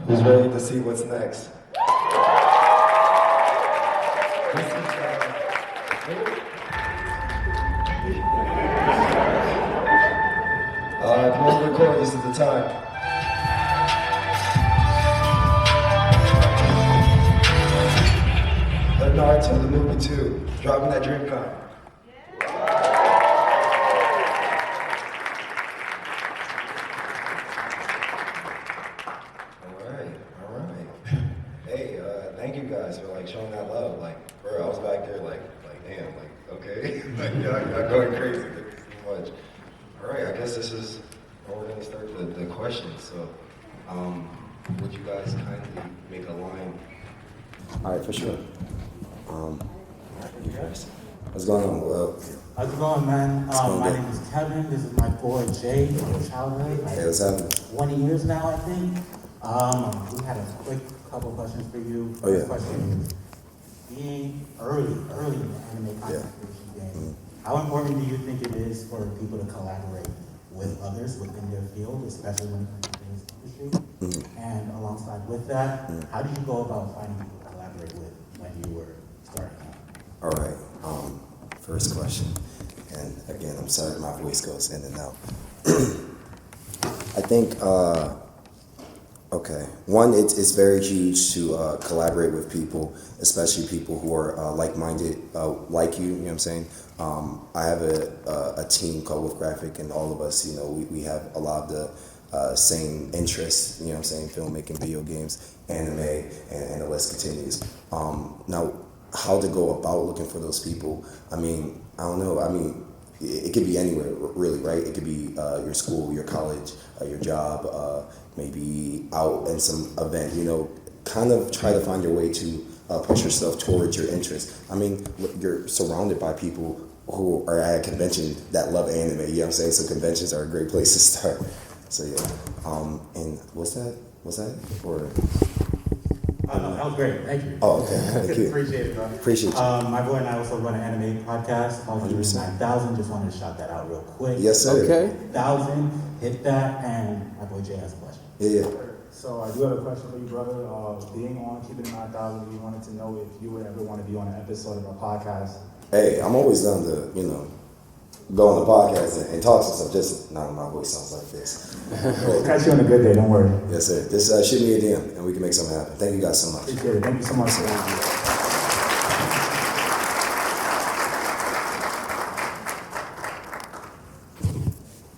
Who's ready to see what's next? Come on, record. This is the time. Naruto, the movie 2, dropping at Dreamcon. All right. Hey, thank you guys for like showing that love. Like, bro, I was back there like damn, like okay, like y'all going crazy, like, too much. All right, I guess this is where we're gonna start the questions. So, would you guys kindly make a line? All right, for sure. You first. What's going on, Will? How's it going, man? My good. name is Kevin. This is my boy Jay from childhood. Hey, what's happening? 20 years now, I think. We had a quick couple questions for you. Oh, yeah. First question is, being early in the anime content creation game, how important do you think it is for people to collaborate with others within their field, especially when it comes to this industry? And alongside with that, how did you go about finding people to collaborate with when you were starting out? All right. First question, and again, I'm sorry my voice goes in and out. I think, okay, one, it's very huge to collaborate with people, especially people who are like-minded, like you know what I'm saying? I have a team called With Graphic, and all of us, you know, we have a lot of the same interests, you know what I'm saying, filmmaking, video games, anime, and the list continues. Now, how to go about looking for those people, I mean, I don't know. I mean, it could be anywhere, really, right? It could be your school, your college, your job, maybe out in some event, you know, kind of try to find your way to push yourself towards your interest. I mean, you're surrounded by people who are at a convention that love anime, you know what I'm saying? So conventions are a great place to start. So yeah, and what's that? Or... No, that was great. Thank you. Oh, okay. Thank you. Appreciate it, bro. Appreciate you. My boy and I also run an anime podcast called 9000. Just wanted to shout that out real quick. Yes, sir. Okay. 1000, hit that, and my boy Jay has a question. Yeah. So I do have a question for you, brother. Being on Keeping It 9000, we wanted to know if you would ever want to be on an episode of our podcast. Hey, I'm always down to, you know, go on the podcast and talk some stuff. Just not my voice sounds like this. We'll catch you on a good day, don't worry. Yes, sir. Just shoot me a DM and we can make something happen. Thank you guys so much. Appreciate it. Thank you so much.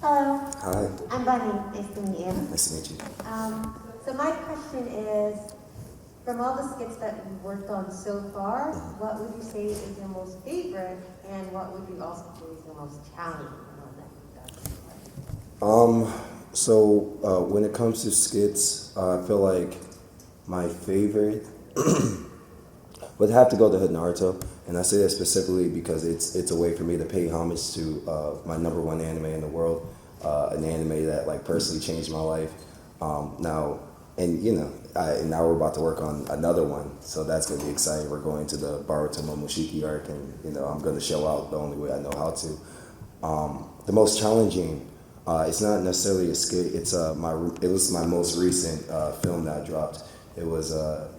Hello, Hi. I'm Bunny. Nice to meet you. Nice to meet you. So my question is, from all the skits that you've worked on so far, what would you say is your most favorite, and what would you also say is your most challenging one that you've done? So when it comes to skits, I feel like my favorite would have to go to Naruto, and I say that specifically because it's a way for me to pay homage to my number one anime in the world, an anime that like personally changed my life. Now, and you know, now we're about to work on another one, so that's gonna be exciting. We're going to the Baruto Momoshiki arc, and you know, I'm gonna show out the only way I know how to. The most challenging. It's not necessarily a skit. It was my most recent film that I dropped. It was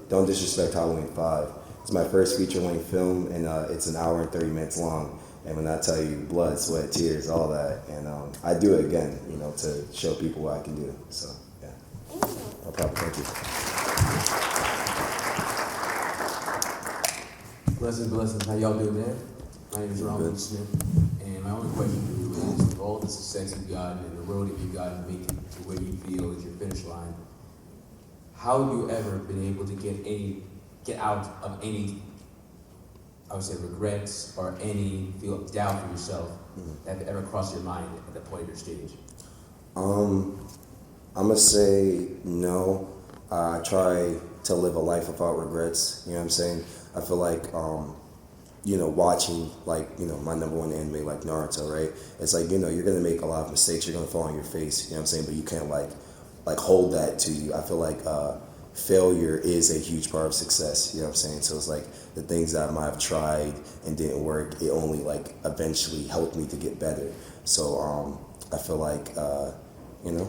Don't Disrespect Halloween 5. It's my first feature-length film, and it's an hour and 30 minutes long. And when I tell you blood, sweat, tears, all that, and I do it again, you know, to show people what I can do. So yeah, no problem. Thank you. Blessings. How y'all doing, man? My name is Ron Smith, and my only question for you is, with all the success you've gotten and the road that you've gotten to make it to where you feel is your finish line, how have you ever been able to get out of any, I would say, regrets or any feel of doubt for yourself that have ever crossed your mind at that point of your stage? I'm gonna say no. I try to live a life without regrets. You know what I'm saying? I feel like, you know, watching like, you know, my number one anime like Naruto, right? It's like, you know, you're gonna make a lot of mistakes. You're gonna fall on your face. You know what I'm saying? But you can't like hold that to you. I feel like failure is a huge part of success. You know what I'm saying? So it's like the things that I might have tried and didn't work, it only like eventually helped me to get better. So I feel like, you know,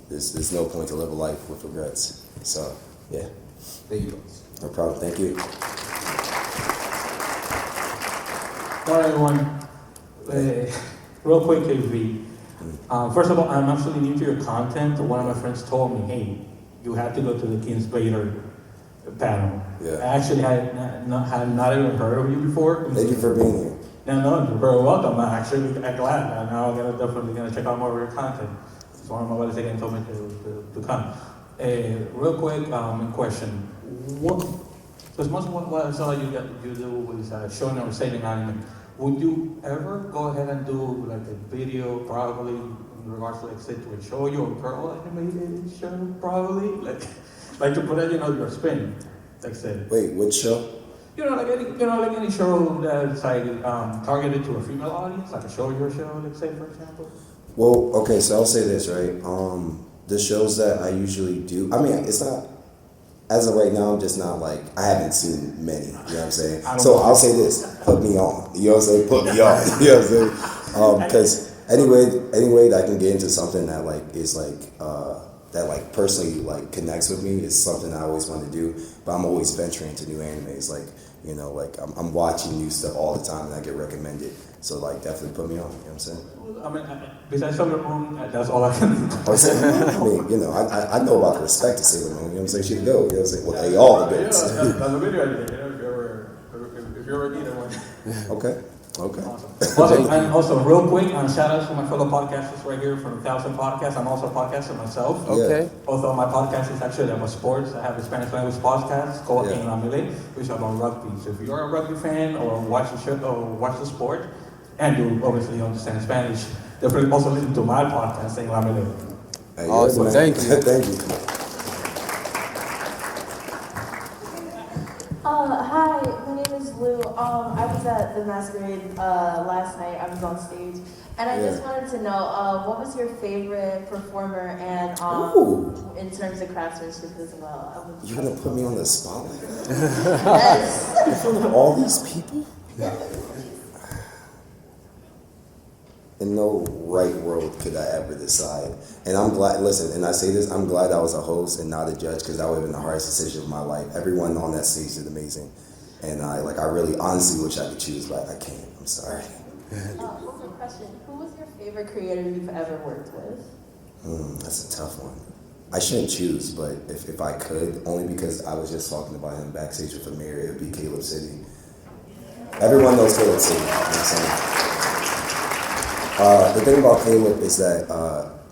there's no point to live a life with regrets. So, yeah, Thank you, boss. no problem. Thank you. All right, everyone. Real quick, KV. First of all, I'm actually new to your content. One of my friends told me, hey, you have to go to the King's Vader panel. Yeah. I actually had not even heard of you before. Thank you for being here. No, you're very welcome. I'm actually glad. Now I'm definitely gonna check out more of your content. It's one of my buddies again told me to come. Real quick, question. What? Because most of what I saw you do was showing or saving anime. Would you ever go ahead and do like a video, probably in regards to like say to a show your girl animated show, probably like to put it, your spin, like say. Wait, which show? Like any show that's like targeted to a female audience, like a show your show, like say for example. Well, okay, so I'll say this, right? The shows that I usually do, I mean, it's not, as of right now, I'm just not like, I haven't seen many, you know what I'm saying? So I'll say this, put me on, you know what I'm saying? Put me on, you know what I'm saying? Because anyway, that I can get into something that like is like, that like personally like connects with me is something I always want to do, but I'm always venturing into new animes, like, like I'm watching new stuff all the time and I get recommended, so like definitely put me on, you know what I'm saying? I mean, besides Sailor Moon, that's all I can do. I mean, I know about the respect to Sailor Moon, you know what I'm saying? She the GOAT, you know what I'm saying? Well, they all the GOATs. That's a video idea, if you ever need one. Okay. Awesome. And also, real quick, shout outs to my fellow podcasters right here from 1,000 Podcasts. I'm also a podcaster myself. Okay. Both of my podcasts is actually about sports. I have a Spanish language podcast called Yeah. En La Mele, which is about rugby. So if you're a rugby fan or watch the show or watch the sport, and you obviously understand Spanish, definitely also listen to my podcast, En La Mele. Hey, Awesome. man. Thank you. Thank you. Hi, my name is Lou. I was at the Masquerade last night. I was on stage, and I just wanted to know what was your favorite performer, and Ooh. in terms of craftsmanship as well. You're gonna put me on the spot like that? Yes. In front of all these people? In no right world could I ever decide. And I'm glad, listen, and I say this, I'm glad I was a host and not a judge, because that would have been the hardest decision of my life. Everyone on that stage did amazing. And I really honestly wish I could choose, but I can't. I'm sorry. One more question. Who was your favorite creator you've ever worked with? That's a tough one. I shouldn't choose, but if I could, only because I was just talking about him backstage with Amir, it would be Caleb City. Everyone knows Caleb City, you know what I'm saying? The thing about Caleb is that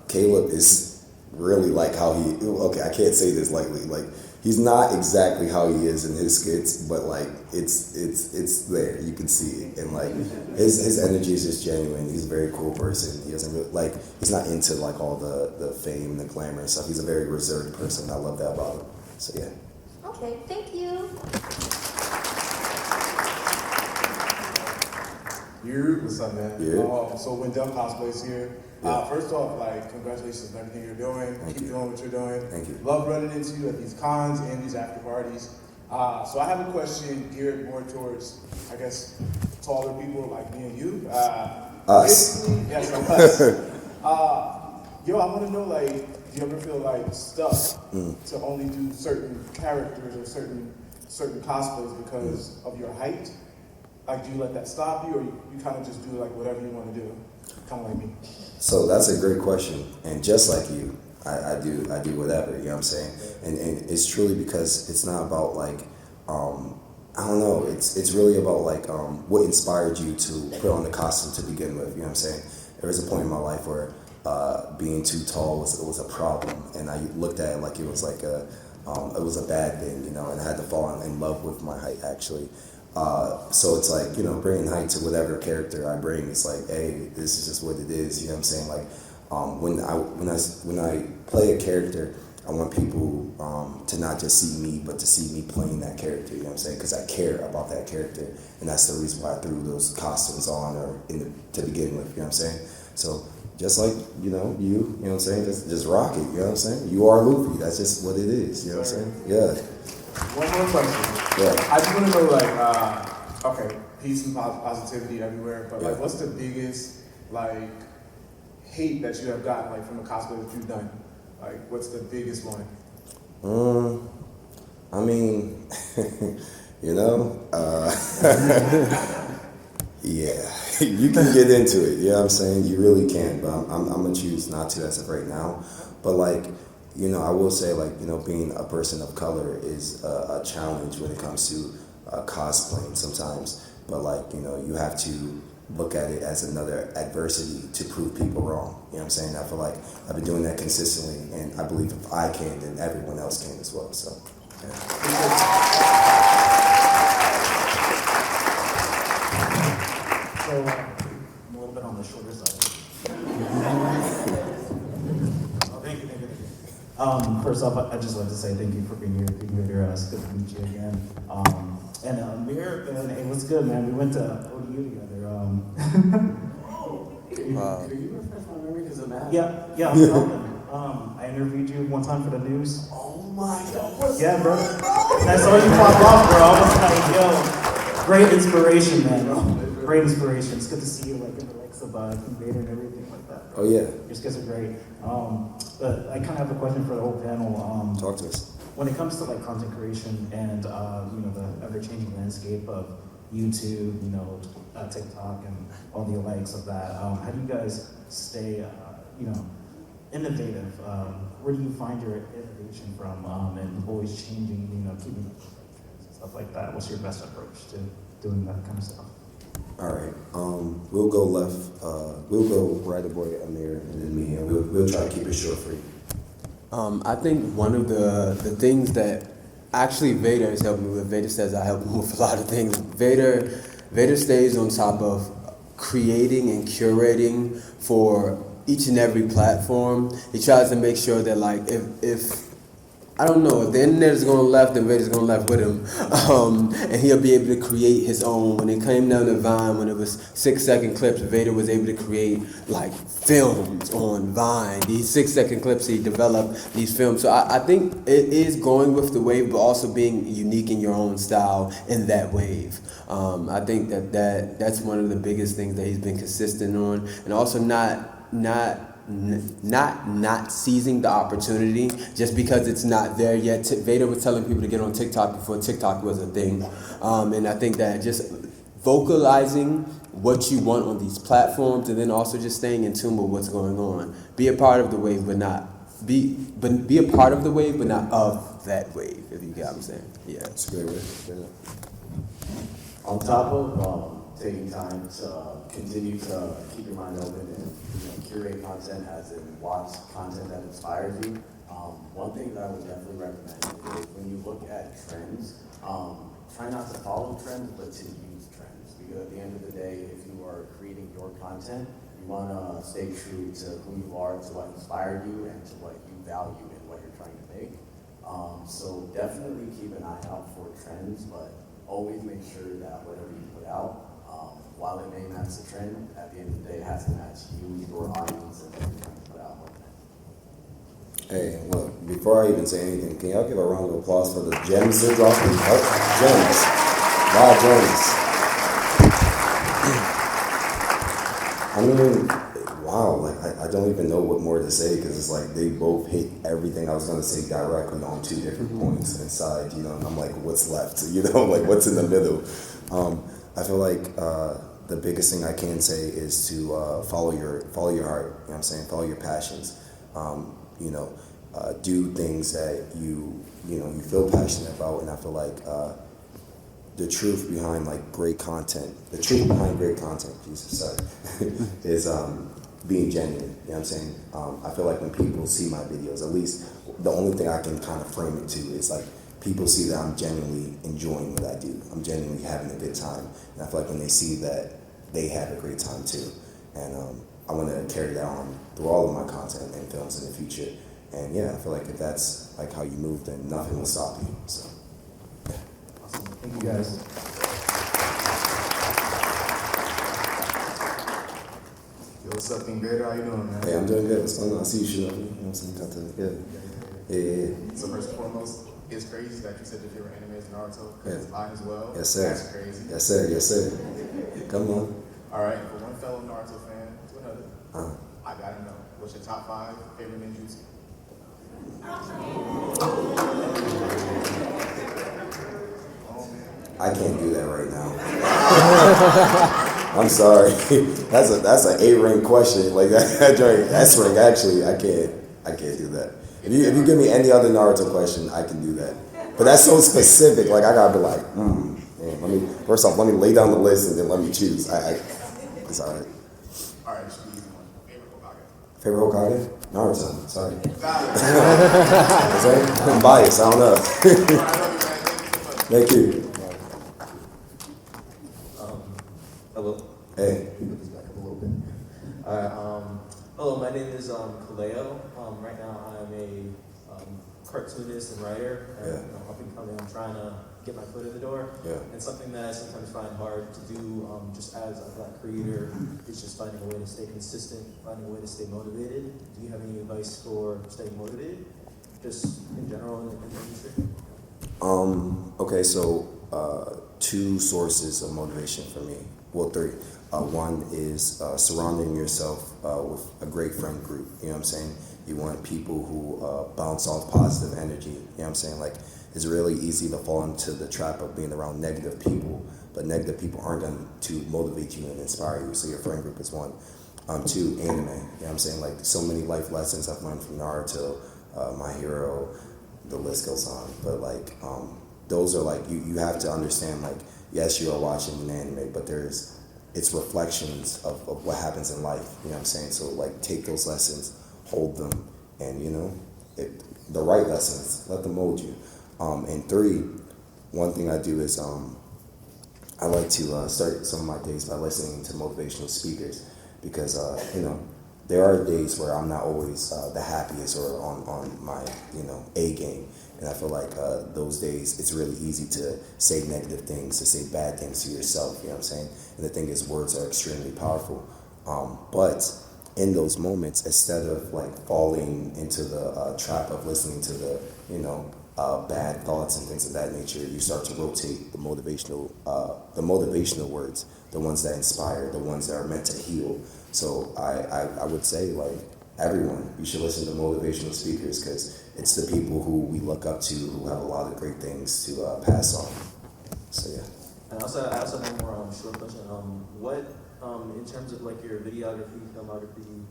Caleb is really like how he, okay, I can't say this lightly, like he's not exactly how he is in his skits, but like it's there, you can see it, and like his energy is just genuine. He's a very cool person. He doesn't really, he's not into like all the fame, the glamour and stuff. He's a very reserved person. I love that about him. So yeah. Okay, thank you. What's up, man? Yeah. So when Dumb Cosplay's here, Yeah. First off, congratulations on everything you're doing. Thank Keep you. doing what you're doing. Thank you. Love running into you at these cons and these after parties. So I have a question geared more towards, I guess, taller people like me and you. Us. Basically, yes, us. I want to know, do you ever feel stuck to only do certain characters or certain cosplays because of your height? Do you let that stop you, or you kind of just do whatever you want to do, kind of like me? So that's a great question, and just like you, I do whatever, you know what I'm saying? And it's truly because it's not about I don't know, it's really about what inspired you to put on the costume to begin with, you know what I'm saying? There was a point in my life where being too tall was a problem, and I looked at it like it was it was a bad thing, and I had to fall in love with my height actually. So it's bringing height to whatever character I bring. It's hey, this is just what it is. You know what I'm saying? When I play a character, I want people to not just see me, but to see me playing that character. You know what I'm saying? Because I care about that character, and that's the reason why I threw those costumes on to begin with. You know what I'm saying? So just like you know what I'm saying? Just rock it. You know what I'm saying? You are Luffy. That's just what it is. You know what I'm saying? Yeah. One more question. Yeah. I just want to know, okay, peace and positivity everywhere, but what's the biggest hate that you have gotten from a cosplay that you've done? What's the biggest one? I mean, you know, yeah, you can get into it. You know what I'm saying? You really can, but I'm gonna choose not to as of right now. But like, you know, I will say like, you know, being a person of color is a challenge when it comes to cosplaying sometimes. But like, you know, you have to look at it as another adversity to prove people wrong. You know what I'm saying? I feel like I've been doing that consistently, and I believe if I can, then everyone else can as well. So, yeah. So, I'm a little bit on the shorter side. Oh, thank you. First off, I'd just like to say thank you for being here. It's good to meet you again. And Amir, it was good, man. We went to ODU together. Could you refresh my memory because of that? Yeah, I'm Melvin. I interviewed you one time for the news. Oh my God. Yeah, bro. And I saw you pop off, bro. I was like, yo, great inspiration, man. Great inspiration. It's good to see you like in the likes of King Vader and everything like that. Oh yeah. Your skits are great. But I kind of have a question for the whole panel. Talk to us. When it comes to like content creation and you know, the ever-changing landscape of YouTube, you know, TikTok and all the likes of that, how do you guys stay, you know, innovative? Where do you find your innovation from? And always changing, you know, keeping up with trends and stuff like that. What's your best approach to doing that kind of stuff? All right. We'll go left. We'll go right aboard Amir and then me, and we'll try to keep it short for you. I think one of the things that actually Vader has helped me with, Vader says I help him with a lot of things. Vader stays on top of creating and curating for each and every platform. He tries to make sure that like if I don't know, if the internet is going left, then Vader's going left with him. And he'll be able to create his own. When it came down to Vine, when it was 6-second clips, Vader was able to create like films on Vine. These 6-second clips, he developed these films. So I think it is going with the wave, but also being unique in your own style in that wave. I think that's one of the biggest things that he's been consistent on. And also not seizing the opportunity just because it's not there yet. Vader was telling people to get on TikTok before TikTok was a thing. And I think that just vocalizing what you want on these platforms and then also just staying in tune with what's going on. Be a part of the wave, but be a part of the wave, but not of that wave, if you get what I'm saying. Yeah. That's a great way. Yeah. On top of taking time to continue to keep your mind open and curate content as in watch content that inspires you, one thing that I would definitely recommend is when you look at trends, try not to follow trends, but to use trends. Because at the end of the day, if you are creating your content, you want to stay true to who you are, to what inspired you, and to what you value in what you're trying to make. So definitely keep an eye out for trends, but always make sure that whatever you put out, while it may match the trend, at the end of the day, it has to match you, your audience, and what you're trying to put out. Hey, look, before I even say anything, can y'all give a round of applause for the gems they're dropping? Oh, gems. Wow, gems. I mean, wow, like, I don't even know what more to say because it's like they both hit everything I was going to say directly on two different points inside, you know, and I'm like, what's left? You know, like, what's in the middle? I feel like the biggest thing I can say is to follow your heart. You know what I'm saying? Follow your passions. You know, do things that you feel passionate about. And I feel like the truth behind like great content, Jesus, sorry, is being genuine. You know what I'm saying? I feel like when people see my videos, at least the only thing I can kind of frame it to is like, people see that I'm genuinely enjoying what I do. I'm genuinely having a good time. And I feel like when they see that, they have a great time too. And I want to carry that on through all of my content and films in the future. And yeah, I feel like if that's like how you move, then nothing will stop you. So, yeah. Awesome. Thank you guys. Yo, what's up, King Vader? How you doing, man? Hey, I'm doing good. What's going on? I see you shooting up. You know what I'm saying? Got to, yeah. So first and foremost, it's crazy that you said your favorite anime is Naruto, because it's mine as well. Yes, sir. That's crazy. Yes, sir. Yes, sir. Come on. All right, for one fellow Naruto fan to another, I gotta know, what's your top 5 favorite ninjutsu? I can't do that right now. I'm sorry. That's an A-ring question. Like that's S-ring. Actually, I can't do that. If you give me any other Naruto question, I can do that. But that's so specific. Like I gotta be like, man, let me lay down the list and then let me choose. It's alright. All right, just easy one. Favorite Favorite Hokage? Hokage? Naruto. Sorry. I'm biased. I don't know. Thank you. Hello. Hey. Put this back up a little bit. Alright, hello, my name is Kaleo. Right now I'm a cartoonist and writer. And, Yeah. up and coming, I'm trying to get my foot in the door. Yeah. And something that I sometimes find hard to do, just as a black creator, is just finding a way to stay consistent, finding a way to stay motivated. Do you have any advice for staying motivated, just in general in the industry? Okay, so two sources of motivation for me. Well, three. One is surrounding yourself with a great friend group. You know what I'm saying? You want people who bounce off positive energy. You know what I'm saying? Like, it's really easy to fall into the trap of being around negative people, but negative people aren't going to motivate you and inspire you. So your friend group is one. Two, anime. You know what I'm saying? Like, so many life lessons I've learned from Naruto, My Hero, the list goes on. But like, those are like, you have to understand, like, yes, you are watching an anime, but it's reflections of what happens in life. You know what I'm saying? So like, take those lessons, hold them, and the right lessons, let them mold you. And three, one thing I do is I like to start some of my days by listening to motivational speakers, because there are days where I'm not always the happiest or on my A game, and I feel like those days it's really easy to say negative things, to say bad things to yourself. You know what I'm saying? And the thing is, words are extremely powerful. But in those moments, instead of like falling into the trap of listening to the bad thoughts and things of that nature, you start to rotate the motivational words, the ones that inspire, the ones that are meant to heal. So I would say, like, everyone, you should listen to motivational speakers, because it's the people who we look up to, who have a lot of great things to pass on. So yeah. And I also have one more short question. What, in terms of like your videography, filmography,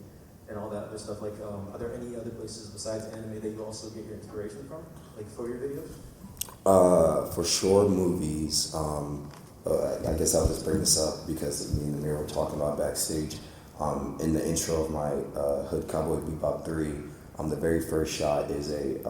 and all that other stuff, like, are there any other places besides anime that you also get your inspiration from, like for your videos? For sure, movies. I guess I'll just bring this up because me and Amir were talking about backstage. In the intro of my Hood Cowboy Bebop 3, the very first shot is a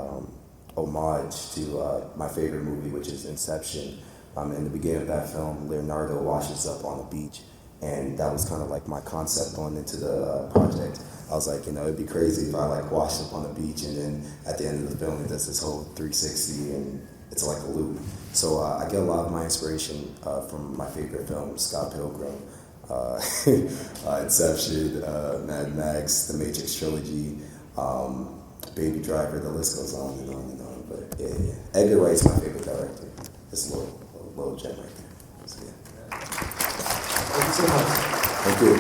homage to my favorite movie, which is Inception. In the beginning of that film, Leonardo washes up on a beach, and that was kind of like my concept going into the project. I was like, it'd be crazy if I like washed up on the beach, and then at the end of the film, it does this whole 360, and it's like a loop. So I get a lot of my inspiration from my favorite films: Scott Pilgrim, Inception, Mad Max, The Matrix trilogy, Baby Driver. The list goes on and on and on. But yeah. Edgar Wright's my favorite director. It's a little gem right there. So yeah. Thank you so much. Thank you.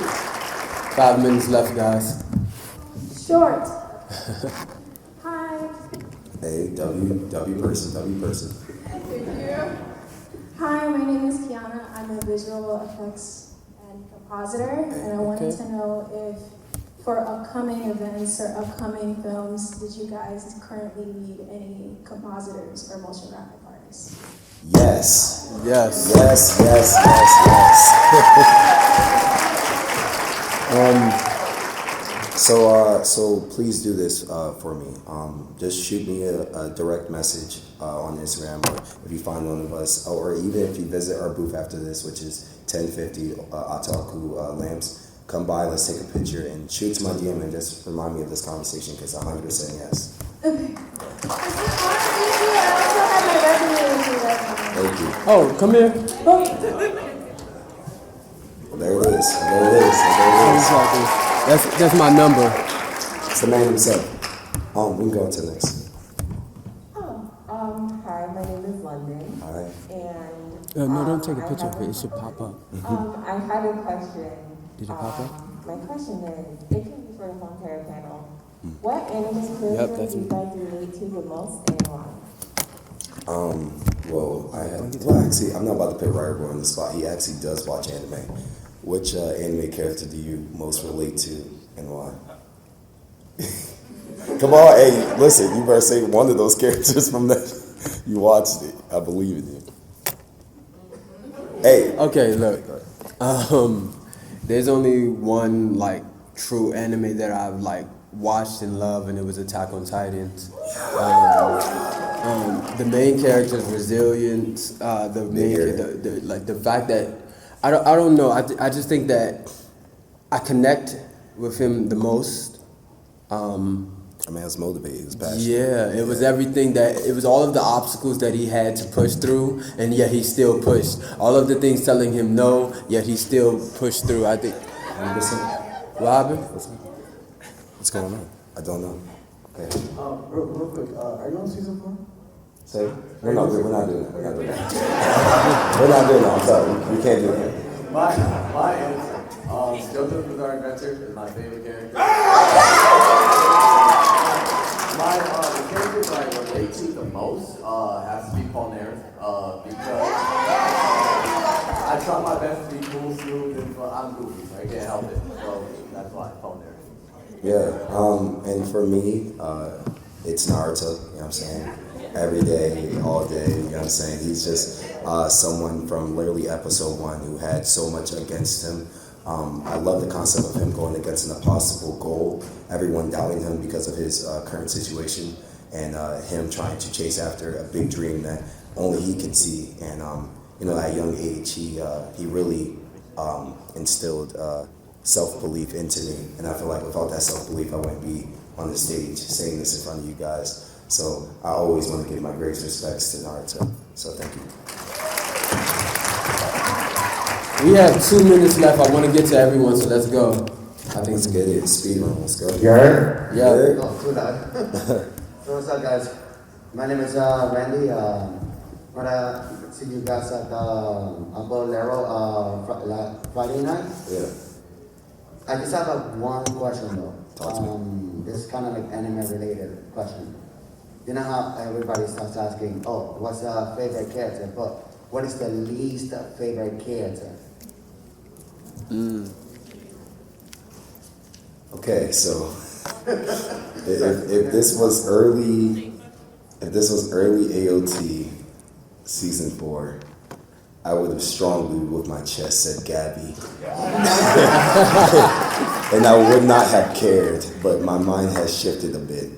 5 minutes left, guys. Short. Hi. Hey, W person. Thank you. Hi, my name is Kiana. I'm a visual effects and compositor, and I wanted to know if, for upcoming events or upcoming films, did you guys currently need any compositors or motion graphic artists? Yes. Yes. So please do this for me. Just shoot me a direct message on Instagram, or if you find one of us, or even if you visit our booth after this, which is 1050 Ataku Lamps. Come by, let's take a picture, and shoot to my DM and just remind me of this conversation, because 100% yes. Okay. I also have my resume with you right now. Thank you. Oh, come here. Well, there it is. That's my number. It's the man himself. We can go on to the next. Hi, my name is London. Hi. And No, don't take a picture of it. It should pop up. I had a question. Did it pop up? My question is, it can be for the whole entire panel. What anime character that's do you me. guys relate to the most and why? Well, actually, I'm not about to put Ryder Boy on the spot. He actually does watch anime. Which anime character do you most relate to, and why? Come on, hey, listen, you better say one of those characters from that. You watched it. I believe in you. Hey. Okay, look. There's only one like true anime that I've like watched and loved, and it was Attack on Titans. The main character's resilience. The fact that I don't know. I just think that I connect with him the most. I mean, I was motivated. He was passionate. Yeah, it was everything it was all of the obstacles that he had to push through, and yet he still pushed. All of the things telling him no, yet he still pushed through. I think. What happened? What's going on? I don't know. Okay. Real quick, are you on season 4? Say, we're not doing that. We're not doing that. I'm sorry. We can't do that. Mine is JoJo's Bizarre Adventure is my favorite character. The characters I relate to the most has to be Paul Nares, because I try my best to be cool, smooth, and I'm goofy, so I can't help it. So that's why Paul Nares. Yeah, and for me, it's Naruto, you know what I'm saying? Every day, all day, you know what I'm saying? He's just someone from literally episode 1 who had so much against him. I love the concept of him going against an impossible goal, everyone doubting him because of his current situation, and him trying to chase after a big dream that only he could see. And at a young age, he really instilled self-belief into me, and I feel like without that self-belief, I wouldn't be on the stage saying this in front of you guys. So I always want to give my greatest respects to Naruto. So thank you. We have 2 minutes left. I want to get to everyone, so let's go. I think Let's get it. Speed run. Let's go. Yeah. Yeah. Oh, too loud. So what's up, guys? My name is Randy. Want to see you guys at Bolero Friday night. Yeah. I just have one question though. Talk to me. This is kind of like anime related question. You know how everybody starts asking, oh, what's your favorite character? But what is the least favorite character? Okay, so if this was early AOT season 4, I would have strongly with my chest said Gabby. And I would not have cared, but my mind has shifted a bit.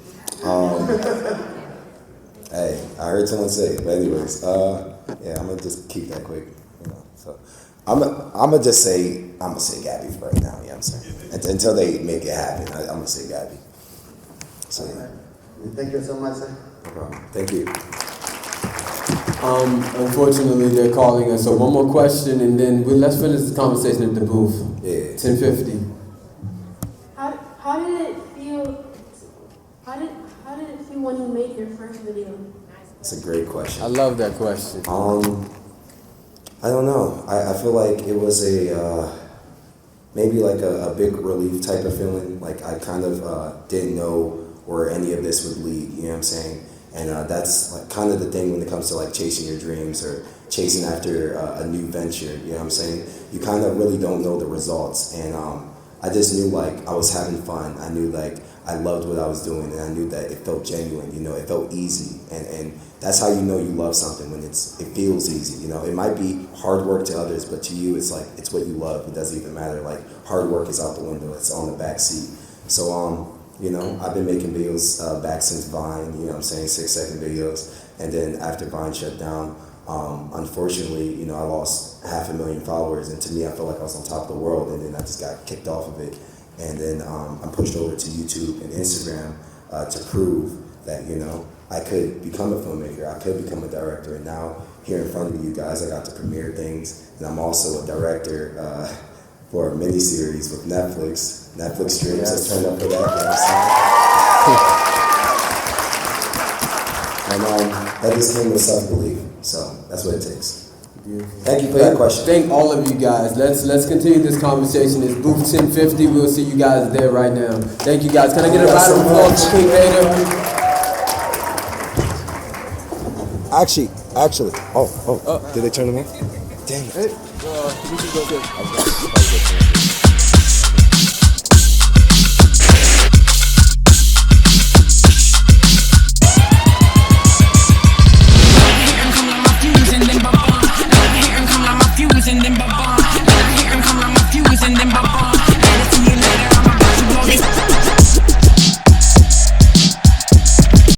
Hey, I heard someone say it, but anyways, yeah, I'm gonna just keep that quick, So I'm gonna say Gabby for right now, you know what I'm saying? Until they make it happen, I'm gonna say Gabby. So yeah. Thank you so much, sir. No problem. Thank you. Unfortunately, they're calling us. So one more question, and then let's finish this conversation at the booth. Yeah. 10:50. How did it feel? How did it feel when you made your first video? It's a great question. I love that question. I don't know. I feel like it was maybe like a big relief type of feeling. Like I kind of didn't know where any of this would lead, you know what I'm saying? And that's like kind of the thing when it comes to like chasing your dreams or chasing after a new venture, you know what I'm saying? You kind of really don't know the results. And I just knew like I was having fun. I knew like I loved what I was doing, and I knew that it felt genuine, it felt easy. And that's how you know you love something, when it feels easy, It might be hard work to others, but to you it's like, it's what you love. It doesn't even matter. Like hard work is out the window. It's on the back seat. So, I've been making videos back since Vine, 6-second videos. And then after Vine shut down, unfortunately, I lost 500,000 followers. And to me, I felt like I was on top of the world. And then I just got kicked off of it. And then I'm pushed over to YouTube and Instagram to prove that, I could become a filmmaker. I could become a director. And now here in front of you guys, I got to premiere things. And I'm also a director for a miniseries with Netflix. Netflix streams, so turn up for that. And that just came with self-belief. So that's what it takes. Beautiful. Thank you for that question. Thank all of you guys. Let's continue this conversation. It's booth 1050. We'll see you guys there right now. Thank you guys. Can I get a round of applause for King Vader? Actually, Actually, did they turn them on? Dang it. Hey, we should go get.